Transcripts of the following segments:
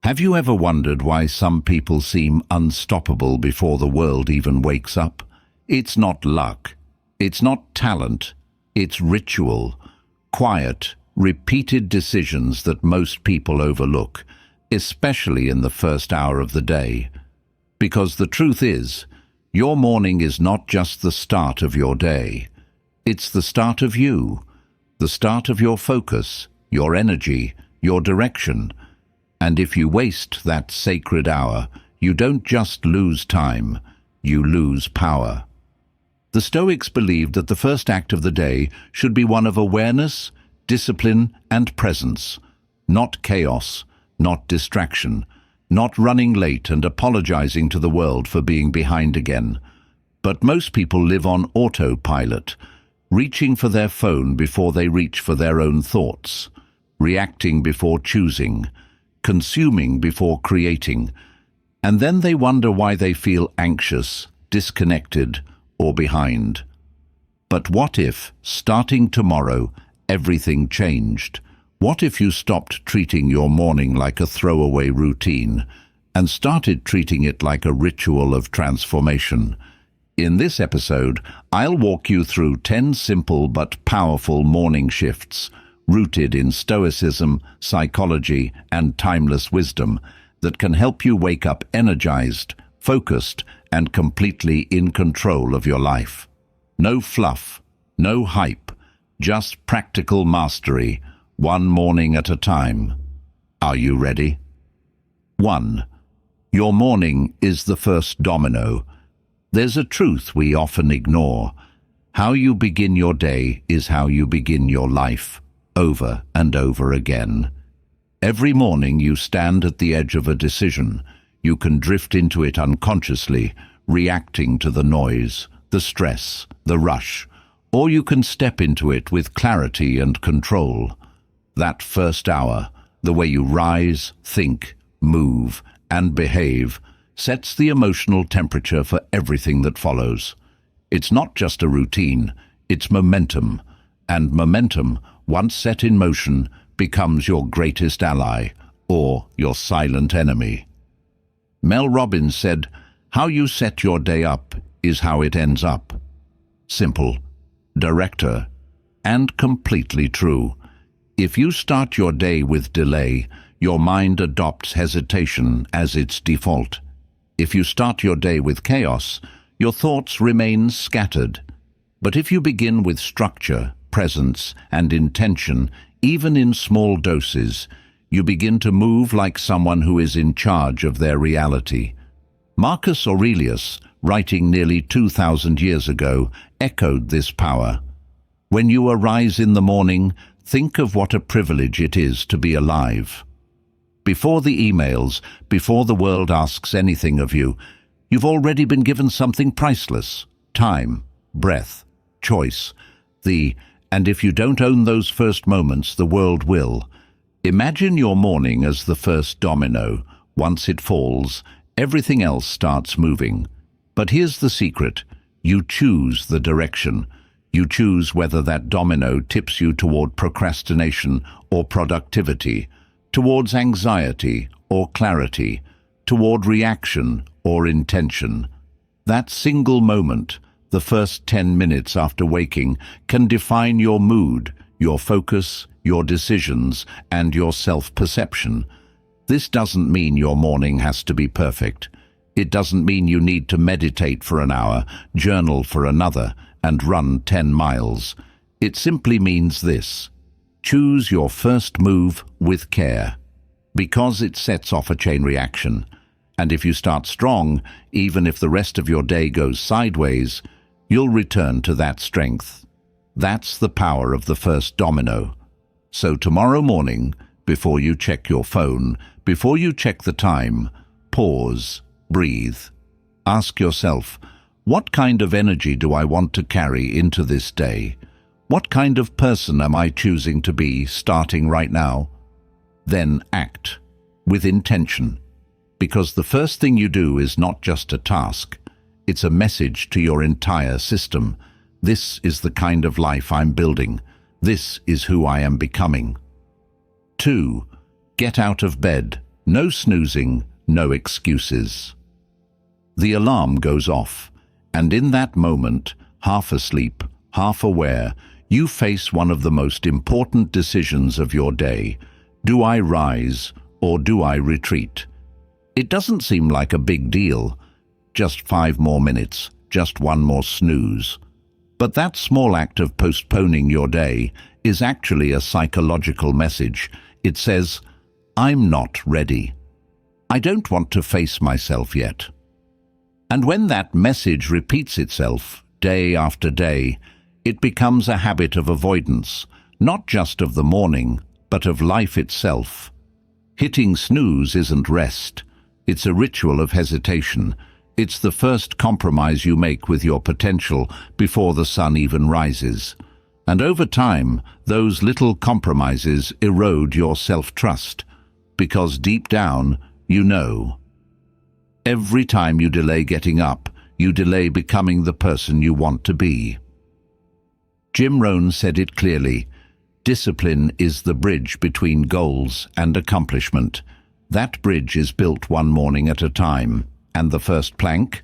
Have you ever wondered why some people seem unstoppable before the world even wakes up? It's not luck. It's not talent. It's ritual. Quiet, repeated decisions that most people overlook, especially in the first hour of the day. Because the truth is, your morning is not just the start of your day. It's the start of you, the start of your focus, your energy, your direction. And if you waste that sacred hour, you don't just lose time, you lose power. The Stoics believed that the first act of the day should be one of awareness, discipline, and presence, not chaos, not distraction, not running late and apologizing to the world for being behind again. But most people live on autopilot, reaching for their phone before they reach for their own thoughts, reacting before choosing, consuming before creating, and then they wonder why they feel anxious, disconnected, or behind. But what if, starting tomorrow, everything changed? What if you stopped treating your morning like a throwaway routine and started treating it like a ritual of transformation? In this episode, I'll walk you through 10 simple but powerful morning shifts rooted in Stoicism, psychology, and timeless wisdom that can help you wake up energized, focused, and completely in control of your life. No fluff, no hype, just practical mastery, one morning at a time. Are you ready? 1. Your morning is the first domino. There's a truth we often ignore. How you begin your day is how you begin your life, over and over again. Every morning you stand at the edge of a decision. You can drift into it unconsciously, reacting to the noise, the stress, the rush, or you can step into it with clarity and control. That first hour, the way you rise, think, move, and behave, sets the emotional temperature for everything that follows. It's not just a routine, it's momentum, and momentum, once set in motion, becomes your greatest ally or your silent enemy. Mel Robbins said, "How you set your day up is how it ends up." Simple, director, and completely true. If you start your day with delay, your mind adopts hesitation as its default. If you start your day with chaos, your thoughts remain scattered. But if you begin with structure, presence, and intention, even in small doses, you begin to move like someone who is in charge of their reality. Marcus Aurelius, writing nearly 2,000 years ago, echoed this power. When you arise in the morning, think of what a privilege it is to be alive. Before the emails, before the world asks anything of you, you've already been given something priceless: time, breath, choice. And if you don't own those first moments, the world will. Imagine your morning as the first domino. Once it falls, everything else starts moving. But here's the secret. You choose the direction. You choose whether that domino tips you toward procrastination or productivity, towards anxiety or clarity, toward reaction or intention. That single moment, the first 10 minutes after waking, can define your mood, your focus, your decisions, and your self-perception. This doesn't mean your morning has to be perfect. It doesn't mean you need to meditate for an hour, journal for another, and run 10 miles. It simply means this: choose your first move with care, because it sets off a chain reaction. And if you start strong, even if the rest of your day goes sideways, you'll return to that strength. That's the power of the first domino. So tomorrow morning, before you check your phone, before you check the time, pause, breathe. Ask yourself, what kind of energy do I want to carry into this day? What kind of person am I choosing to be starting right now? Then act with intention, because the first thing you do is not just a task. It's a message to your entire system. This is the kind of life I'm building. This is who I am becoming. 2. Get out of bed, No snoozing, no excuses. The alarm goes off, and in that moment, half asleep, half aware, you face one of the most important decisions of your day. Do I rise or do I retreat? It doesn't seem like a big deal. Just 5 more minutes, just one more snooze. But that small act of postponing your day is actually a psychological message. It says, I'm not ready. I don't want to face myself yet. And when that message repeats itself day after day, it becomes a habit of avoidance, not just of the morning, but of life itself. Hitting snooze isn't rest. It's a ritual of hesitation. It's the first compromise you make with your potential before the sun even rises. And over time, those little compromises erode your self-trust, because deep down, you know. Every time you delay getting up, you delay becoming the person you want to be. Rohn said it clearly. Discipline is the bridge between goals and accomplishment. That bridge is built one morning at a time. And the first plank?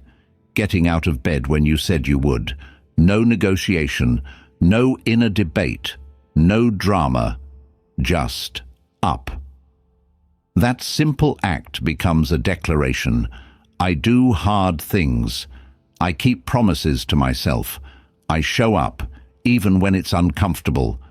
Getting out of bed when you said you would. No negotiation, no inner debate, no drama, just up. That simple act becomes a declaration. I do hard things. I keep promises to myself. I show up, even when it's uncomfortable.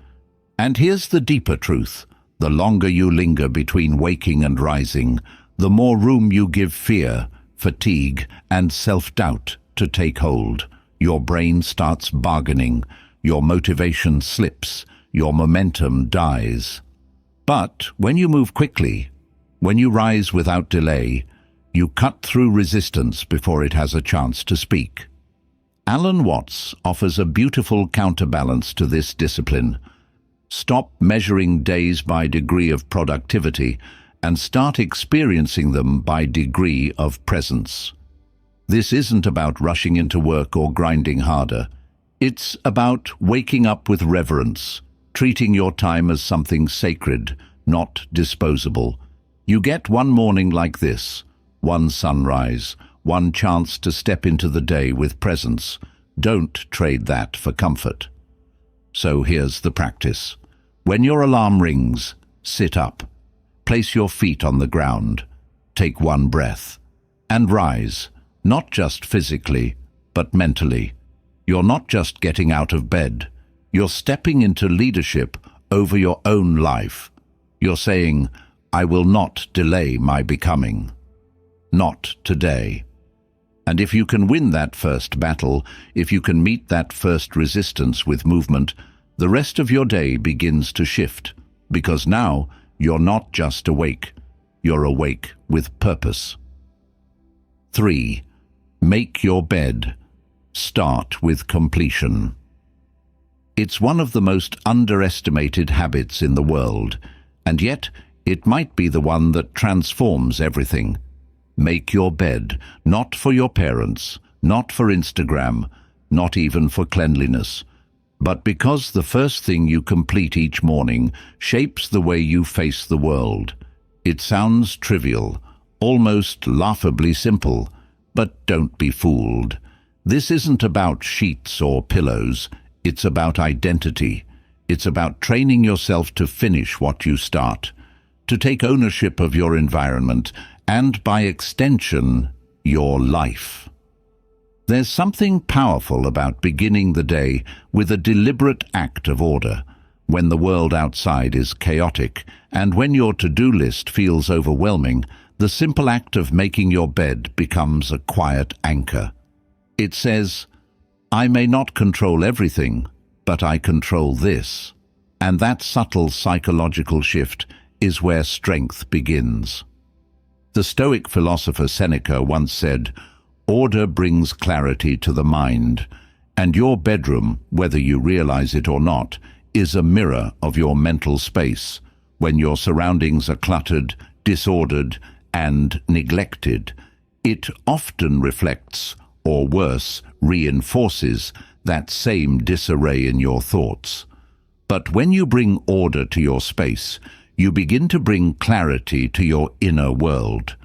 And here's the deeper truth. The longer you linger between waking and rising, the more room you give fear, fatigue, and self-doubt to take hold. Your brain starts bargaining, your motivation slips, your momentum dies. But when you move quickly, when you rise without delay, you cut through resistance before it has a chance to speak. Alan Watts offers a beautiful counterbalance to this discipline. Stop measuring days by degree of productivity and start experiencing them by degree of presence. This isn't about rushing into work or grinding harder. It's about waking up with reverence, treating your time as something sacred, not disposable. You get one morning like this, one sunrise, one chance to step into the day with presence. Don't trade that for comfort. So here's the practice. When your alarm rings, sit up. Place your feet on the ground. Take one breath. And rise, not just physically, but mentally. You're not just getting out of bed. You're stepping into leadership over your own life. You're saying, I will not delay my becoming. Not today. And if you can win that first battle, if you can meet that first resistance with movement, the rest of your day begins to shift, because now you're not just awake, you're awake with purpose. 3. Make your bed. Start with completion. It's one of the most underestimated habits in the world, and yet it might be the one that transforms everything. Make your bed, not for your parents, not for Instagram, not even for cleanliness, but because the first thing you complete each morning shapes the way you face the world. It sounds trivial, almost laughably simple, but don't be fooled. This isn't about sheets or pillows, it's about identity. It's about training yourself to finish what you start, to take ownership of your environment, and by extension, your life. There's something powerful about beginning the day with a deliberate act of order, when the world outside is chaotic, and when your to-do list feels overwhelming. The simple act of making your bed becomes a quiet anchor. It says, I may not control everything, but I control this. And that subtle psychological shift is where strength begins. The Stoic philosopher Seneca once said, order brings clarity to the mind, and your bedroom, whether you realize it or not, is a mirror of your mental space. When your surroundings are cluttered, disordered, and neglected, it often reflects, or worse, reinforces, that same disarray in your thoughts. But when you bring order to your space, you begin to bring clarity to your inner world.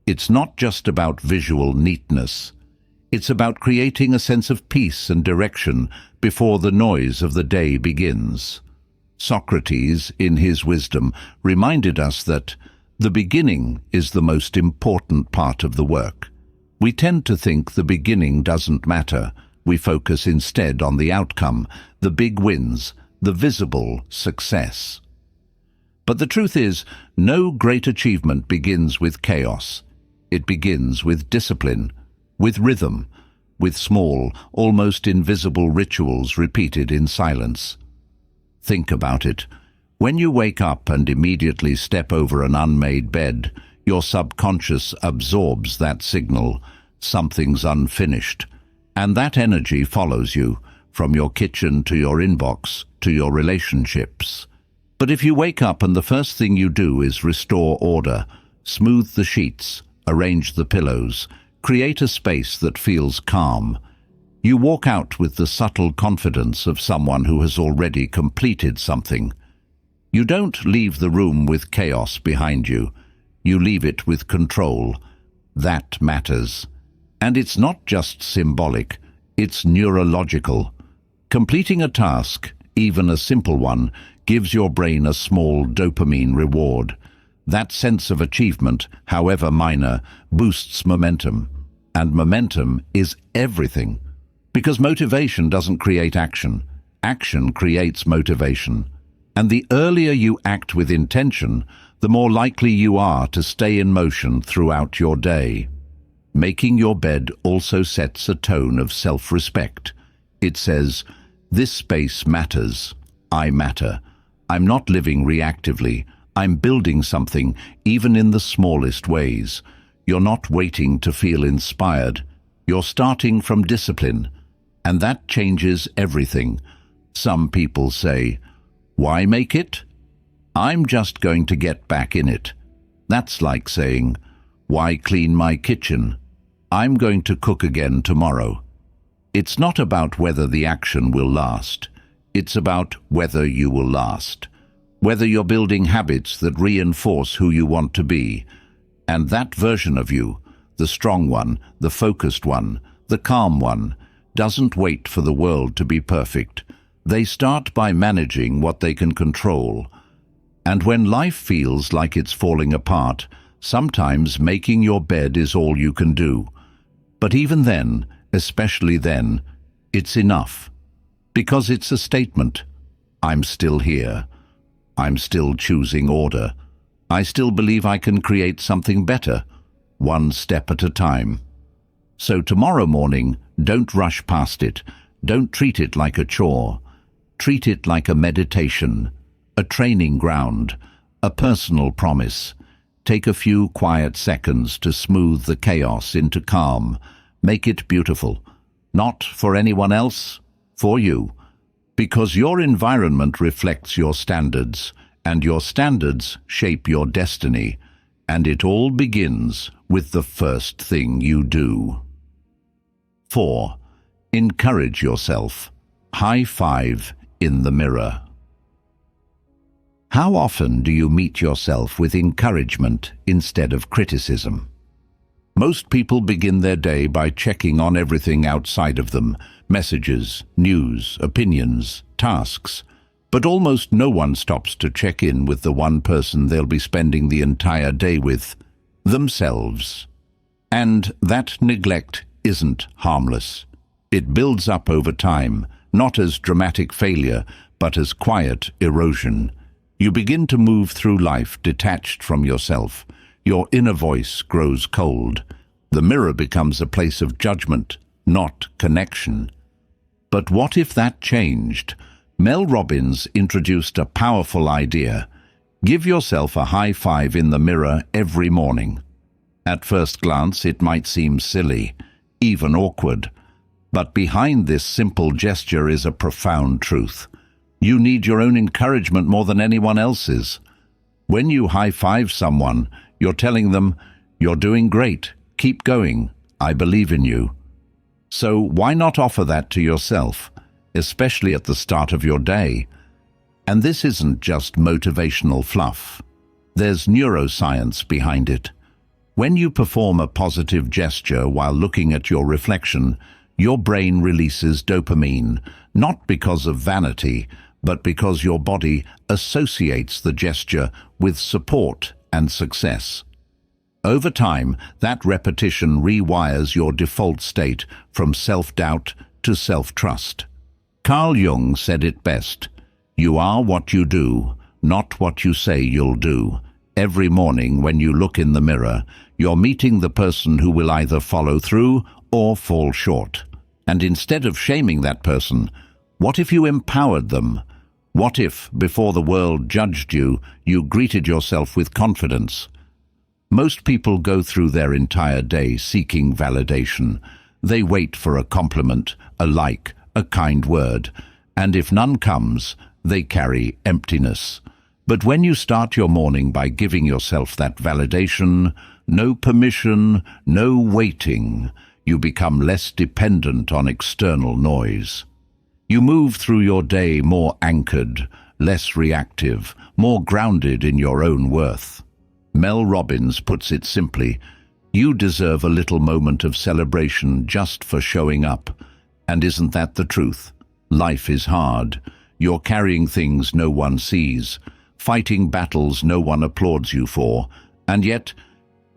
It's not just about visual neatness. It's about creating a sense of peace and direction before the noise of the day begins. Socrates, in his wisdom, reminded us that the beginning is the most important part of the work. We tend to think the beginning doesn't matter. We focus instead on the outcome, the big wins, the visible success. But the truth is, no great achievement begins with chaos. It begins with discipline, with rhythm, with small, almost invisible rituals repeated in silence. Think about it. When you wake up and immediately step over an unmade bed, your subconscious absorbs that signal, something's unfinished, and that energy follows you, from your kitchen to your inbox to your relationships. But if you wake up and the first thing you do is restore order, smooth the sheets, arrange the pillows, create a space that feels calm, you walk out with the subtle confidence of someone who has already completed something. You don't leave the room with chaos behind you. You leave it with control. That matters. And it's not just symbolic, it's neurological. Completing a task, even a simple one, gives your brain a small dopamine reward. That sense of achievement, however minor, boosts momentum. And momentum is everything. Because motivation doesn't create action. Action creates motivation. And the earlier you act with intention, the more likely you are to stay in motion throughout your day. Making your bed also sets a tone of self-respect. It says, "This space matters. I matter. I'm not living reactively. I'm building something, even in the smallest ways." You're not waiting to feel inspired. You're starting from discipline. And that changes everything. Some people say, "Why make it? I'm just going to get back in it." That's like saying, "Why clean my kitchen? I'm going to cook again tomorrow." It's not about whether the action will last. It's about whether you will last. Whether you're building habits that reinforce who you want to be. And that version of you, the strong one, the focused one, the calm one, doesn't wait for the world to be perfect. They start by managing what they can control. And when life feels like it's falling apart, sometimes making your bed is all you can do. But even then, especially then, it's enough. Because it's a statement. I'm still here. I'm still choosing order. I still believe I can create something better, one step at a time. So tomorrow morning, don't rush past it. Don't treat it like a chore. Treat it like a meditation, a training ground, a personal promise. Take a few quiet seconds to smooth the chaos into calm. Make it beautiful. Not for anyone else, for you. Because your environment reflects your standards, and your standards shape your destiny. And it all begins with the first thing you do. 4. Encourage yourself. High five in the mirror. How often do you meet yourself with encouragement instead of criticism? Most people begin their day by checking on everything outside of them, messages, news, opinions, tasks. But almost no one stops to check in with the one person they'll be spending the entire day with, themselves. And that neglect isn't harmless. It builds up over time, not as dramatic failure, but as quiet erosion. You begin to move through life detached from yourself. Your inner voice grows cold. The mirror becomes a place of judgment, not connection. But what if that changed? Mel Robbins introduced a powerful idea. Give yourself a high five in the mirror every morning. At first glance, it might seem silly, even awkward. But behind this simple gesture is a profound truth. You need your own encouragement more than anyone else's. When you high-five someone, you're telling them, "You're doing great, keep going, I believe in you." So why not offer that to yourself, especially at the start of your day? And this isn't just motivational fluff. There's neuroscience behind it. When you perform a positive gesture while looking at your reflection, your brain releases dopamine, not because of vanity, but because your body associates the gesture with support and success. Over time, that repetition rewires your default state from self-doubt to self-trust. Carl Jung said it best: "You are what you do, not what you say you'll do." Every morning when you look in the mirror, you're meeting the person who will either follow through or fall short. And instead of shaming that person, what if you empowered them? What if, before the world judged you, you greeted yourself with confidence? Most people go through their entire day seeking validation. They wait for a compliment, a like, a kind word, and if none comes, they carry emptiness. But when you start your morning by giving yourself that validation, no permission, no waiting, you become less dependent on external noise. You move through your day more anchored, less reactive, more grounded in your own worth. Mel Robbins puts it simply: you deserve a little moment of celebration just for showing up. And isn't that the truth? Life is hard. You're carrying things no one sees, fighting battles no one applauds you for, and yet,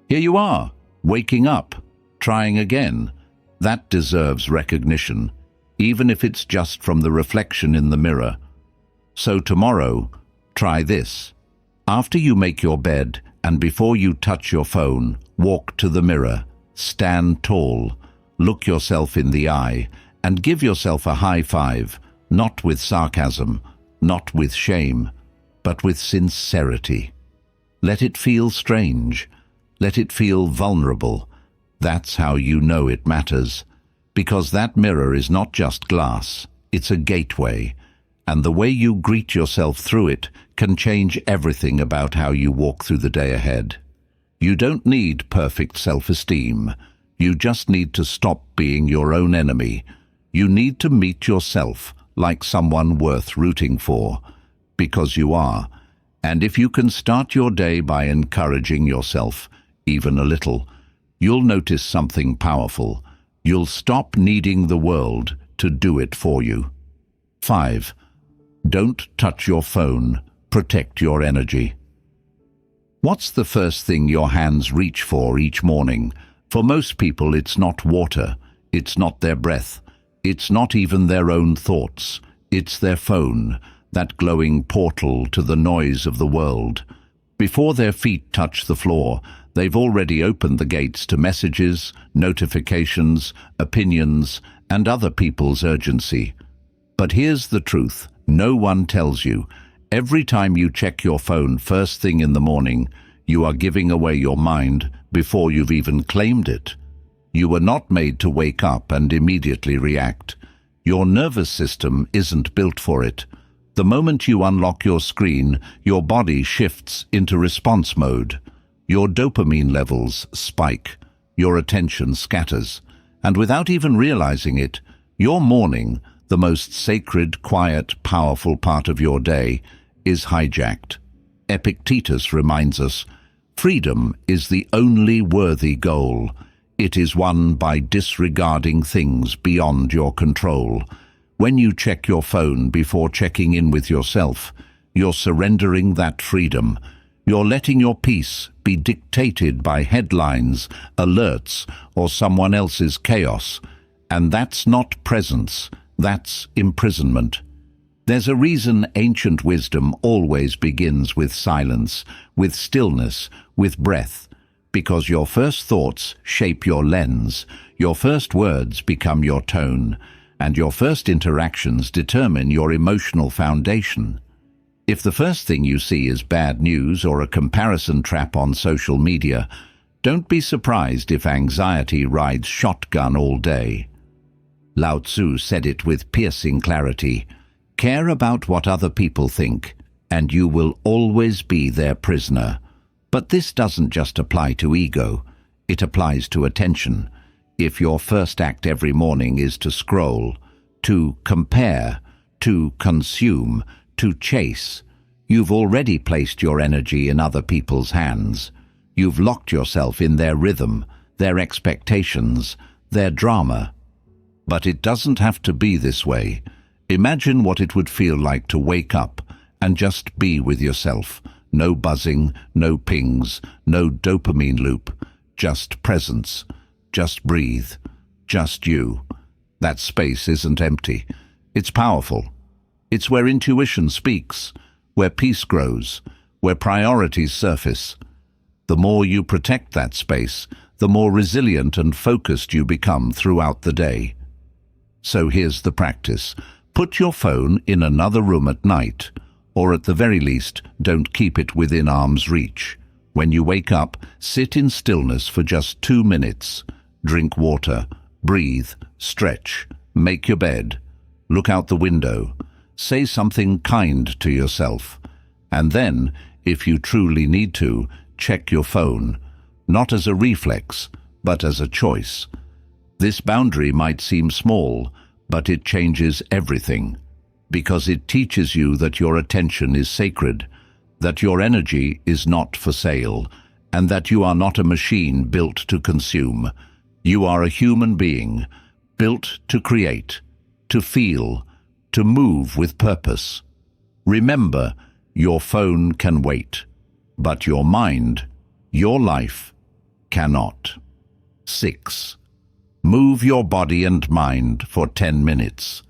here you are, waking up, trying again. That deserves recognition, even if it's just from the reflection in the mirror. So tomorrow, try this. After you make your bed and before you touch your phone, walk to the mirror, stand tall, look yourself in the eye, and give yourself a high five, not with sarcasm, not with shame, but with sincerity. Let it feel strange. Let it feel vulnerable. That's how you know it matters. Because that mirror is not just glass, it's a gateway. And the way you greet yourself through it can change everything about how you walk through the day ahead. You don't need perfect self-esteem. You just need to stop being your own enemy. You need to meet yourself like someone worth rooting for. Because you are. And if you can start your day by encouraging yourself, even a little, you'll notice something powerful. You'll stop needing the world to do it for you. 5. Don't touch your phone. Protect your energy. What's the first thing your hands reach for each morning? For most people, it's not water. It's not their breath. It's not even their own thoughts. It's their phone, that glowing portal to the noise of the world. Before their feet touch the floor, they've already opened the gates to messages, notifications, opinions, and other people's urgency. But here's the truth. No one tells you. Every time you check your phone first thing in the morning, you are giving away your mind before you've even claimed it. You were not made to wake up and immediately react. Your nervous system isn't built for it. The moment you unlock your screen, your body shifts into response mode. Your dopamine levels spike. Your attention scatters. And without even realizing it, your morning, the most sacred, quiet, powerful part of your day, is hijacked. Epictetus reminds us, freedom is the only worthy goal. It is won by disregarding things beyond your control. When you check your phone before checking in with yourself, you're surrendering that freedom. You're letting your peace be dictated by headlines, alerts, or someone else's chaos. And that's not presence, that's imprisonment. There's a reason ancient wisdom always begins with silence, with stillness, with breath. Because your first thoughts shape your lens, your first words become your tone, and your first interactions determine your emotional foundation. If the first thing you see is bad news or a comparison trap on social media, don't be surprised if anxiety rides shotgun all day. Lao Tzu said it with piercing clarity. Care about what other people think, and you will always be their prisoner. But this doesn't just apply to ego, it applies to attention. If your first act every morning is to scroll, to compare, to consume, to chase. You've already placed your energy in other people's hands. You've locked yourself in their rhythm, their expectations, their drama. But it doesn't have to be this way. Imagine what it would feel like to wake up and just be with yourself. No buzzing, no pings, no dopamine loop. Just presence. Just breathe. Just you. That space isn't empty. It's powerful. It's where intuition speaks, where peace grows, where priorities surface. The more you protect that space, the more resilient and focused you become throughout the day. So here's the practice. Put your phone in another room at night, or at the very least, don't keep it within arm's reach. When you wake up, sit in stillness for just 2 minutes. Drink water, breathe, stretch, make your bed, look out the window, say something kind to yourself. And then, if you truly need to, check your phone, not as a reflex, but as a choice. This boundary might seem small, but it changes everything, because it teaches you that your attention is sacred, that your energy is not for sale, and that you are not a machine built to consume. You are a human being, built to create, to feel, to move with purpose. Remember, your phone can wait, but your mind, your life, cannot. 6. Move your body and mind for 10 minutes.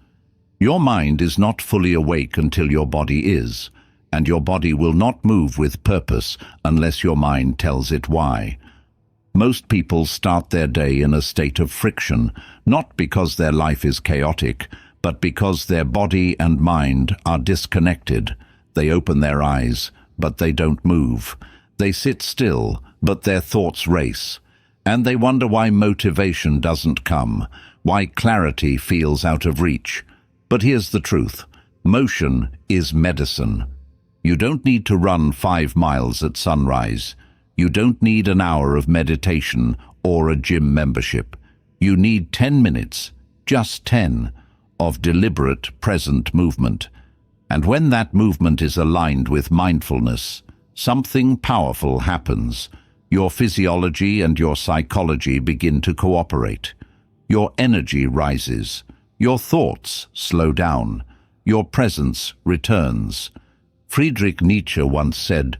Your mind is not fully awake until your body is, and your body will not move with purpose unless your mind tells it why. Most people start their day in a state of friction, not because their life is chaotic, but because their body and mind are disconnected. They open their eyes, but they don't move. They sit still, but their thoughts race. And they wonder why motivation doesn't come, why clarity feels out of reach. But here's the truth. Motion is medicine. You don't need to run 5 miles at sunrise. You don't need an hour of meditation or a gym membership. You need 10 minutes, just 10, of deliberate present movement. And when that movement is aligned with mindfulness, something powerful happens. Your physiology and your psychology begin to cooperate. Your energy rises. Your thoughts slow down. Your presence returns. Friedrich Nietzsche once said,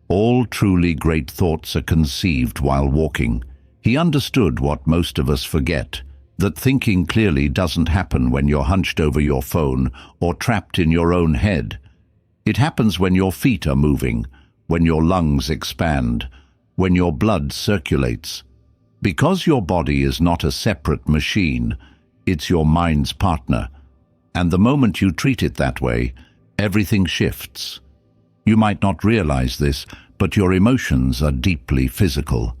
"All truly great thoughts are conceived while walking." He understood what most of us forget, that thinking clearly doesn't happen when you're hunched over your phone or trapped in your own head. It happens when your feet are moving, when your lungs expand, when your blood circulates. Because your body is not a separate machine, it's your mind's partner. And the moment you treat it that way, everything shifts. You might not realize this, but your emotions are deeply physical.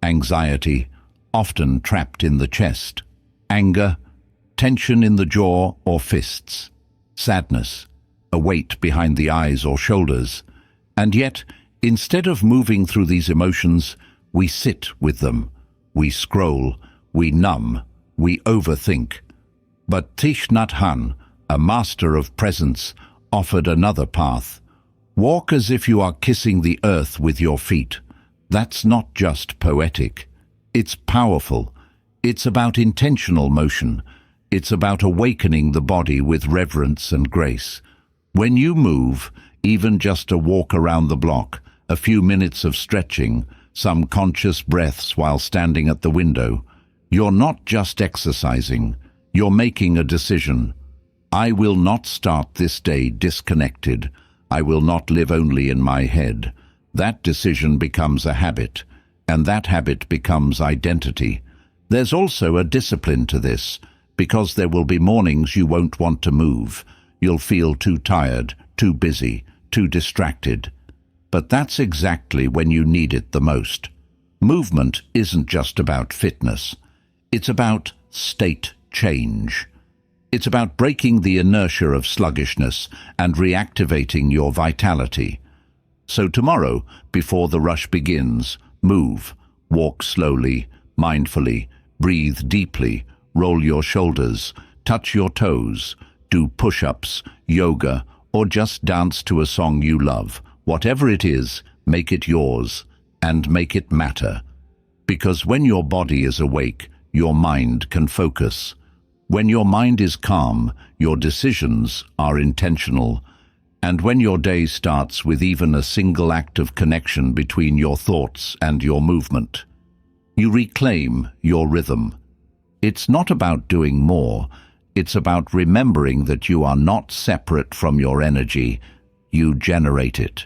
Anxiety, often trapped in the chest. Anger, tension in the jaw or fists. Sadness, a weight behind the eyes or shoulders. And yet, instead of moving through these emotions, we sit with them. We scroll, we numb, we overthink. But Thich Nhat Hanh, a master of presence, offered another path. Walk as if you are kissing the earth with your feet. That's not just poetic. It's powerful. It's about intentional motion. It's about awakening the body with reverence and grace. When you move, even just a walk around the block, a few minutes of stretching, some conscious breaths while standing at the window, you're not just exercising, you're making a decision. I will not start this day disconnected. I will not live only in my head. That decision becomes a habit, and that habit becomes identity. There's also a discipline to this, because there will be mornings you won't want to move. You'll feel too tired, too busy, too distracted. But that's exactly when you need it the most. Movement isn't just about fitness. It's about state change. It's about breaking the inertia of sluggishness and reactivating your vitality. So tomorrow, before the rush begins, move, walk slowly, mindfully, breathe deeply, roll your shoulders, touch your toes, do push-ups, yoga, or just dance to a song you love. Whatever it is, make it yours and make it matter. Because when your body is awake, your mind can focus. When your mind is calm, your decisions are intentional. And when your day starts with even a single act of connection between your thoughts and your movement, you reclaim your rhythm. It's not about doing more, it's about remembering that you are not separate from your energy, you generate it.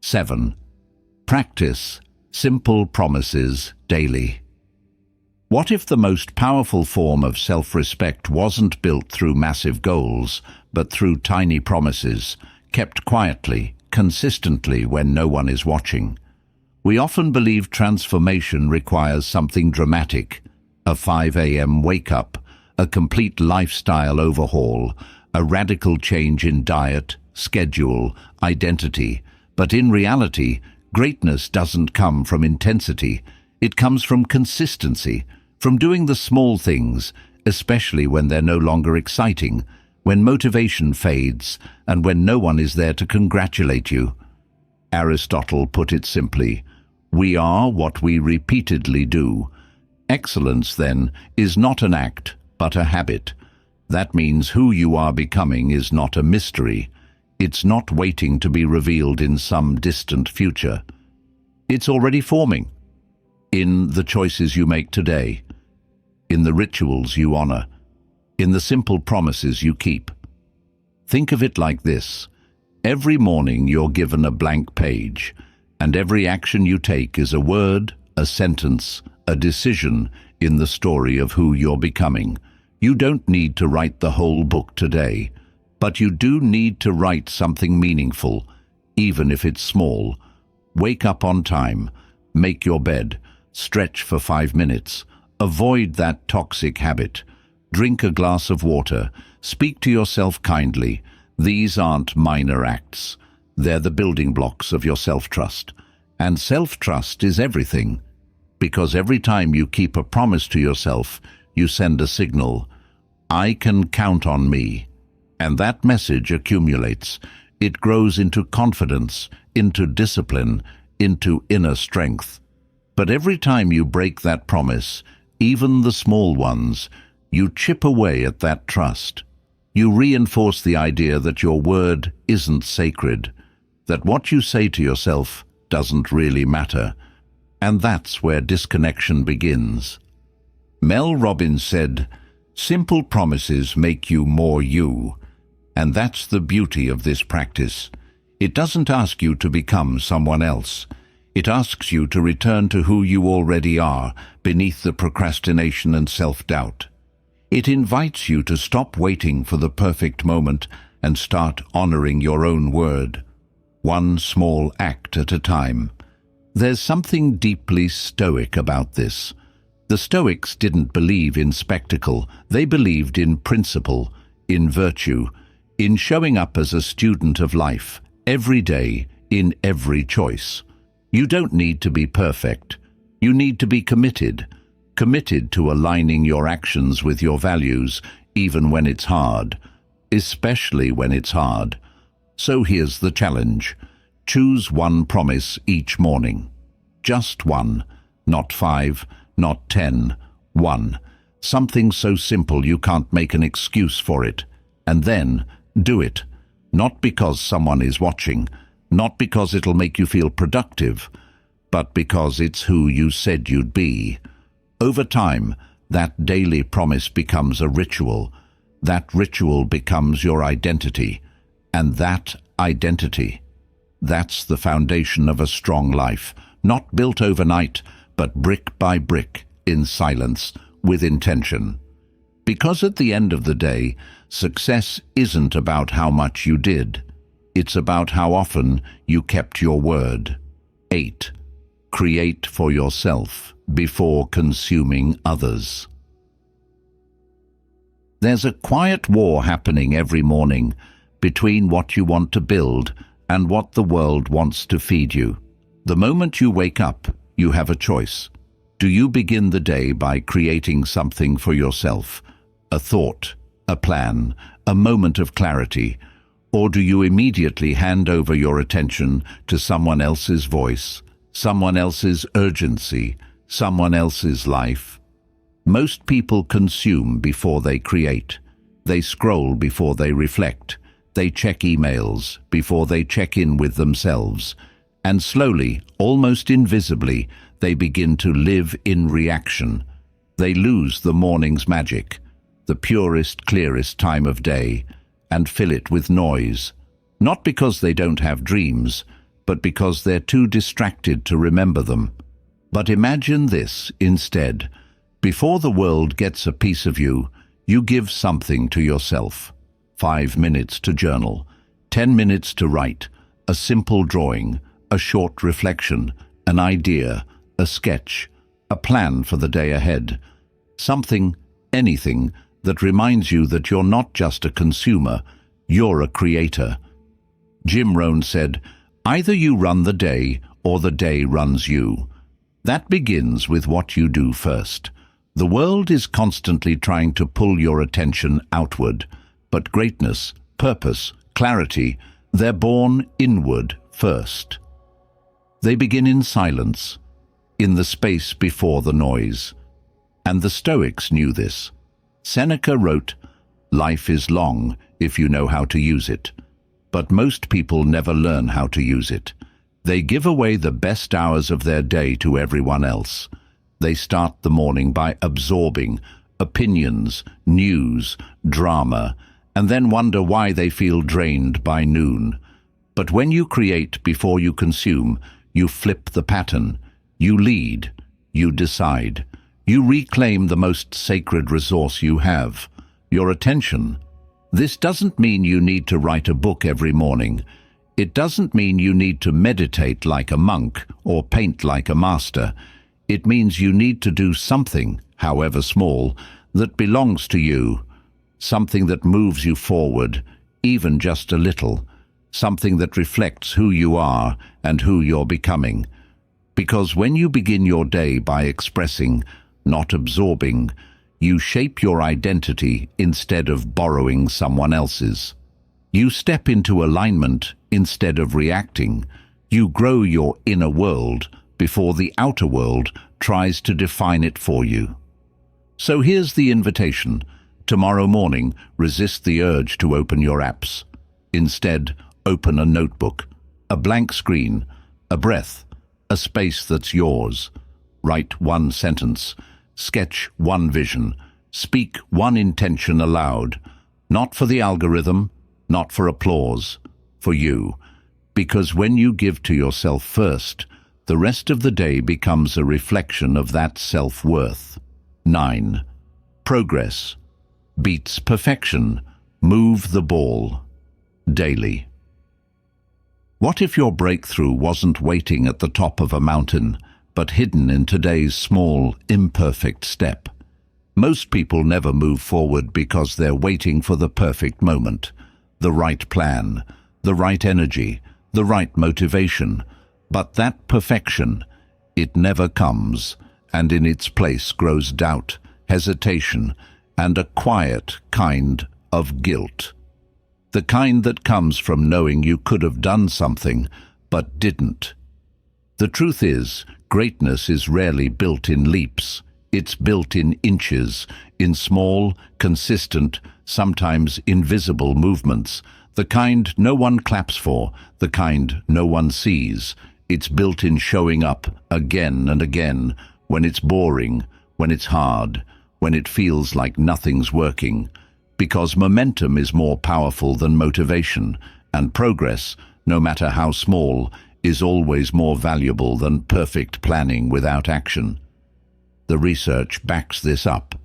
7. Practice simple promises daily. What if the most powerful form of self-respect wasn't built through massive goals, but through tiny promises, kept quietly, consistently when no one is watching? We often believe transformation requires something dramatic, a 5 a.m. wake-up, a complete lifestyle overhaul, a radical change in diet, schedule, identity. But in reality, greatness doesn't come from intensity. It comes from consistency, from doing the small things, especially when they're no longer exciting, when motivation fades, and when no one is there to congratulate you. Aristotle put it simply, we are what we repeatedly do. Excellence, then, is not an act, but a habit. That means who you are becoming is not a mystery. It's not waiting to be revealed in some distant future. It's already forming. In the choices you make today, in the rituals you honor, in the simple promises you keep. Think of it like this. Every morning you're given a blank page, and every action you take is a word, a sentence, a decision in the story of who you're becoming. You don't need to write the whole book today, but you do need to write something meaningful, even if it's small. Wake up on time, make your bed, stretch for 5 minutes, avoid that toxic habit, drink a glass of water, speak to yourself kindly. These aren't minor acts. They're the building blocks of your self-trust. And self-trust is everything, because every time you keep a promise to yourself, you send a signal, I can count on me. And that message accumulates. It grows into confidence, into discipline, into inner strength. But every time you break that promise, even the small ones, you chip away at that trust. You reinforce the idea that your word isn't sacred, that what you say to yourself doesn't really matter. And that's where disconnection begins. Mel Robbins said, simple promises make you more you. And that's the beauty of this practice. It doesn't ask you to become someone else. It asks you to return to who you already are, beneath the procrastination and self-doubt. It invites you to stop waiting for the perfect moment and start honoring your own word, one small act at a time. There's something deeply Stoic about this. The Stoics didn't believe in spectacle. They believed in principle, in virtue, in showing up as a student of life, every day, in every choice. You don't need to be perfect. You need to be committed to aligning your actions with your values, even when it's hard, especially when it's hard. So here's the challenge. Choose one promise each morning. Just one, not 5, not 10, one. Something so simple you can't make an excuse for it. And then, do it. Not because someone is watching, not because it'll make you feel productive, but because it's who you said you'd be. Over time, that daily promise becomes a ritual. That ritual becomes your identity. And that identity, that's the foundation of a strong life, not built overnight, but brick by brick, in silence, with intention. Because at the end of the day, success isn't about how much you did. It's about how often you kept your word. 8. Create for yourself before consuming others. There's a quiet war happening every morning between what you want to build and what the world wants to feed you. The moment you wake up, you have a choice. Do you begin the day by creating something for yourself? A thought, a plan, a moment of clarity? Or do you immediately hand over your attention to someone else's voice, someone else's urgency, someone else's life? Most people consume before they create. They scroll before they reflect. They check emails before they check in with themselves. And slowly, almost invisibly, they begin to live in reaction. They lose the morning's magic, the purest, clearest time of day, and fill it with noise. Not because they don't have dreams, but because they're too distracted to remember them. But imagine this instead. Before the world gets a piece of you, you give something to yourself. 5 minutes to journal, 10 minutes to write, a simple drawing, a short reflection, an idea, a sketch, a plan for the day ahead. Something, anything, that reminds you that you're not just a consumer, you're a creator. Rohn said, "Either you run the day or the day runs you." That begins with what you do first. The world is constantly trying to pull your attention outward, but greatness, purpose, clarity, they're born inward first. They begin in silence, in the space before the noise. And the Stoics knew this. Seneca wrote, "Life is long if you know how to use it." But most people never learn how to use it. They give away the best hours of their day to everyone else. They start the morning by absorbing opinions, news, drama, and then wonder why they feel drained by noon. But when you create before you consume, you flip the pattern. You lead. You decide. You reclaim the most sacred resource you have, your attention. This doesn't mean you need to write a book every morning. It doesn't mean you need to meditate like a monk or paint like a master. It means you need to do something, however small, that belongs to you, something that moves you forward, even just a little, something that reflects who you are and who you're becoming. Because when you begin your day by expressing, not absorbing, you shape your identity instead of borrowing someone else's. You step into alignment instead of reacting. You grow your inner world before the outer world tries to define it for you. So here's the invitation. Tomorrow morning, resist the urge to open your apps. Instead, open a notebook, a blank screen, a breath, a space that's yours. Write one sentence. Sketch one vision. Speak one intention aloud. Not for the algorithm, not for applause, for you. Because when you give to yourself first, the rest of the day becomes a reflection of that self-worth. 9. Progress beats perfection. Move the ball. Daily. What if your breakthrough wasn't waiting at the top of a mountain, but hidden in today's small, imperfect step? Most people never move forward because they're waiting for the perfect moment, the right plan, the right energy, the right motivation. But that perfection, it never comes, and in its place grows doubt, hesitation, and a quiet kind of guilt. The kind that comes from knowing you could have done something, but didn't. The truth is, greatness is rarely built in leaps. It's built in inches, in small, consistent, sometimes invisible movements, the kind no one claps for, the kind no one sees. It's built in showing up again and again, when it's boring, when it's hard, when it feels like nothing's working. Because momentum is more powerful than motivation, and progress, no matter how small, is always more valuable than perfect planning without action. The research backs this up.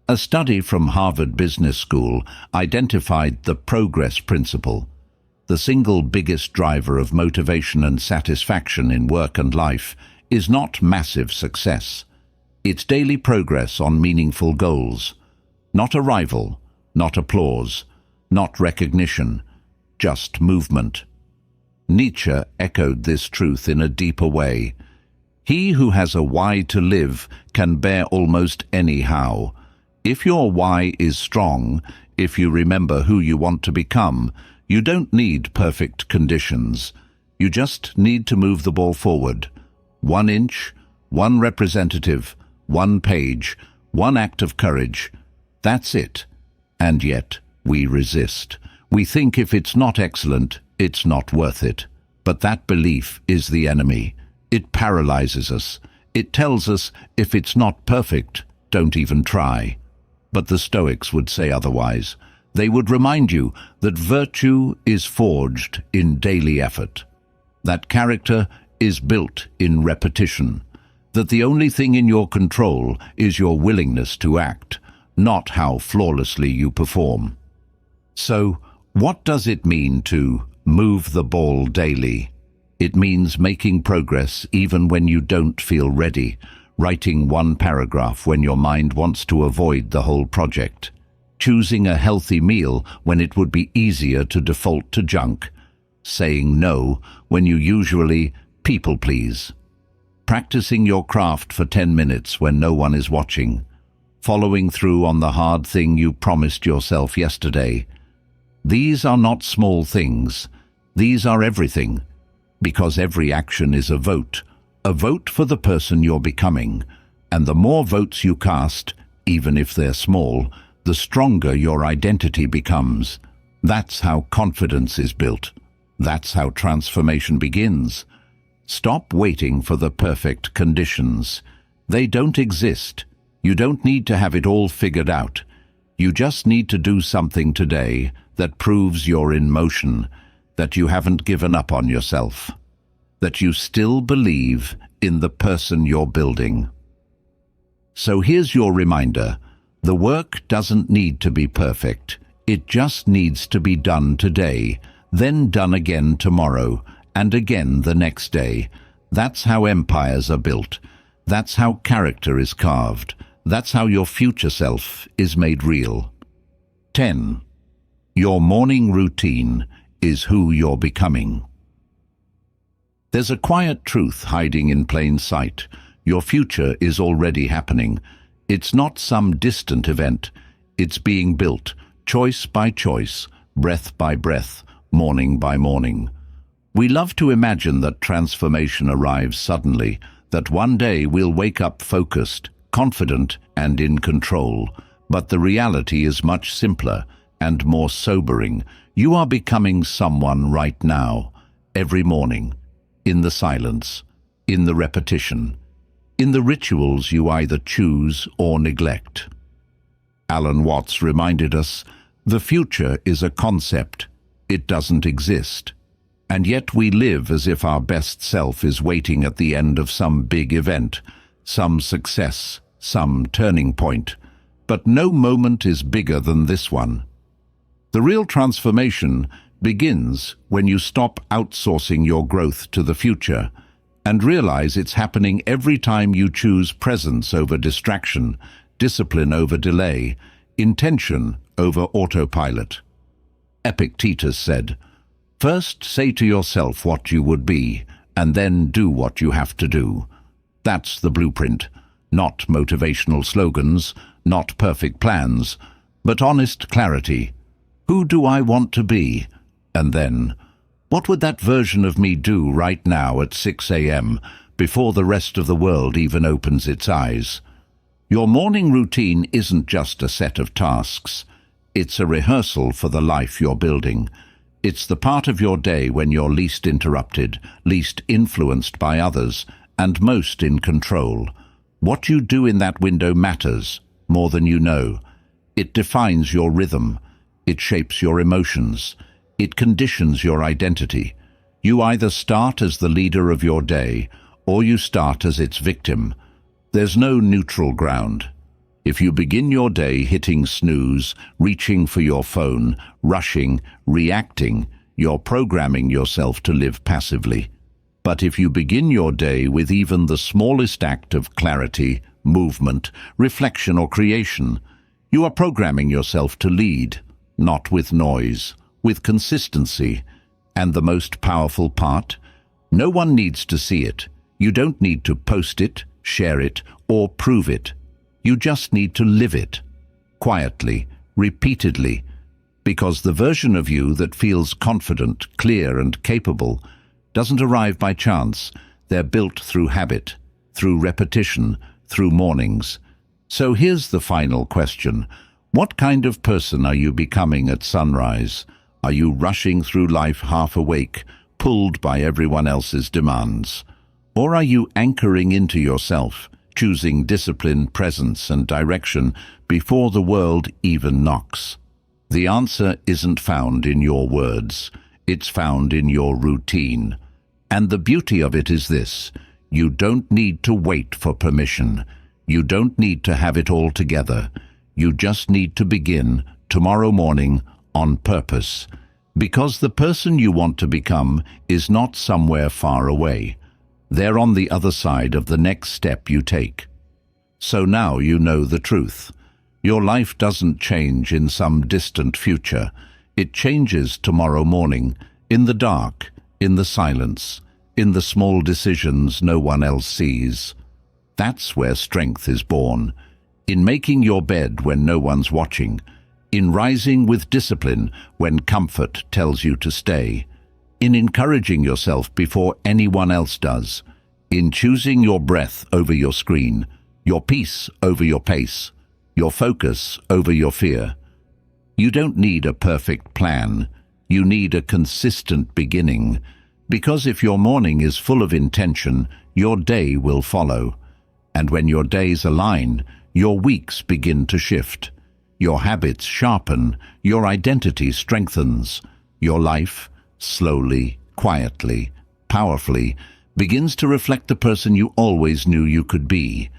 A study from Harvard Business School identified the progress principle. The single biggest driver of motivation and satisfaction in work and life is not massive success. It's daily progress on meaningful goals. Not arrival, not applause, not recognition, just movement. Nietzsche echoed this truth in a deeper way. He who has a why to live can bear almost any how. If your why is strong, if you remember who you want to become, You don't need perfect conditions. You just need to move the ball forward. 1 inch, 1 representative, 1 page, 1 act of courage. That's it. And yet, we resist. We think if it's not excellent, it's not worth it. But that belief is the enemy. It paralyzes us. It tells us if it's not perfect, don't even try. But the Stoics would say otherwise. They would remind you that virtue is forged in daily effort, that character is built in repetition, that the only thing in your control is your willingness to act, not how flawlessly you perform. So, what does it mean to move the ball daily? It means making progress even when you don't feel ready, writing 1 paragraph when your mind wants to avoid the whole project, choosing a healthy meal when it would be easier to default to junk, saying no when you usually people please, practicing your craft for 10 minutes when no one is watching, following through on the hard thing you promised yourself yesterday. These are not small things. These are everything, because every action is a vote for the person you're becoming, and the more votes you cast, even if they're small, the stronger your identity becomes. That's how confidence is built. That's how transformation begins. Stop waiting for the perfect conditions. They don't exist. You don't need to have it all figured out. You just need to do something today that proves you're in motion, that you haven't given up on yourself, that you still believe in the person you're building. So here's your reminder. The work doesn't need to be perfect. It just needs to be done today, then done again tomorrow, and again the next day. That's how empires are built. That's how character is carved. That's how your future self is made real. 10. Your morning routine is who you're becoming. There's a quiet truth hiding in plain sight. Your future is already happening. It's not some distant event. It's being built, choice by choice, breath by breath, morning by morning. We love to imagine that transformation arrives suddenly, that one day we'll wake up focused, confident, and in control. But the reality is much simpler and more sobering. You are becoming someone right now, every morning, in the silence, in the repetition, in the rituals you either choose or neglect. Alan Watts reminded us, the future is a concept. It doesn't exist. And yet we live as if our best self is waiting at the end of some big event, some success, some turning point. But no moment is bigger than this one. The real transformation begins when you stop outsourcing your growth to the future and realize it's happening every time you choose presence over distraction, discipline over delay, intention over autopilot. Epictetus said, "First say to yourself what you would be, and then do what you have to do." That's the blueprint. Not motivational slogans, not perfect plans, but honest clarity. Who do I want to be? And then, what would that version of me do right now at 6 a.m. before the rest of the world even opens its eyes? Your morning routine isn't just a set of tasks. It's a rehearsal for the life you're building. It's the part of your day when you're least interrupted, least influenced by others, and most in control. What you do in that window matters more than you know. It defines your rhythm. It shapes your emotions. It conditions your identity. You either start as the leader of your day, or you start as its victim. There's no neutral ground. If you begin your day hitting snooze, reaching for your phone, rushing, reacting, you're programming yourself to live passively. But if you begin your day with even the smallest act of clarity, movement, reflection, or creation, you are programming yourself to lead, not with noise, with consistency. And the most powerful part? No one needs to see it. You don't need to post it, share it, or prove it. You just need to live it, quietly, repeatedly. Because the version of you that feels confident, clear, and capable doesn't arrive by chance. They're built through habit, through repetition, through mornings. So here's the final question. What kind of person are you becoming at sunrise? Are you rushing through life half awake, pulled by everyone else's demands? Or are you anchoring into yourself, choosing discipline, presence, and direction before the world even knocks? The answer isn't found in your words. It's found in your routine. And the beauty of it is this: you don't need to wait for permission. You don't need to have it all together. You just need to begin tomorrow morning on purpose. Because the person you want to become is not somewhere far away. They're on the other side of the next step you take. So now you know the truth. Your life doesn't change in some distant future. It changes tomorrow morning, in the dark, in the silence, in the small decisions no one else sees. That's where strength is born. In making your bed when no one's watching. In rising with discipline when comfort tells you to stay. In encouraging yourself before anyone else does. In choosing your breath over your screen, your peace over your pace, your focus over your fear. You don't need a perfect plan. You need a consistent beginning. Because if your morning is full of intention, your day will follow. And when your days align, your weeks begin to shift. Your habits sharpen, your identity strengthens. Your life, slowly, quietly, powerfully, begins to reflect the person you always knew you could be.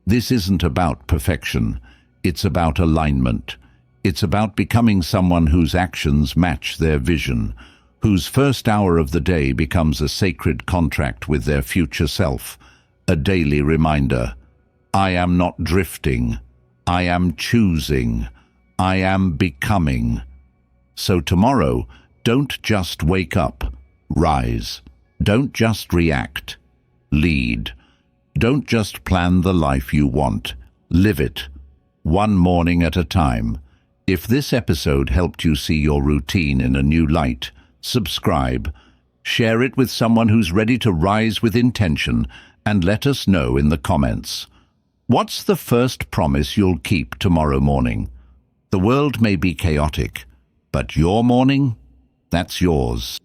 This isn't about perfection. It's about alignment. It's about becoming someone whose actions match their vision, whose first hour of the day becomes a sacred contract with their future self, a daily reminder. I am not drifting. I am choosing. I am becoming. So tomorrow, don't just wake up. Rise. Don't just react. Lead. Don't just plan the life you want. Live it. One morning at a time. If this episode helped you see your routine in a new light, subscribe. Share it with someone who's ready to rise with intention, and let us know in the comments. What's the first promise you'll keep tomorrow morning? The world may be chaotic, but your morning, that's yours.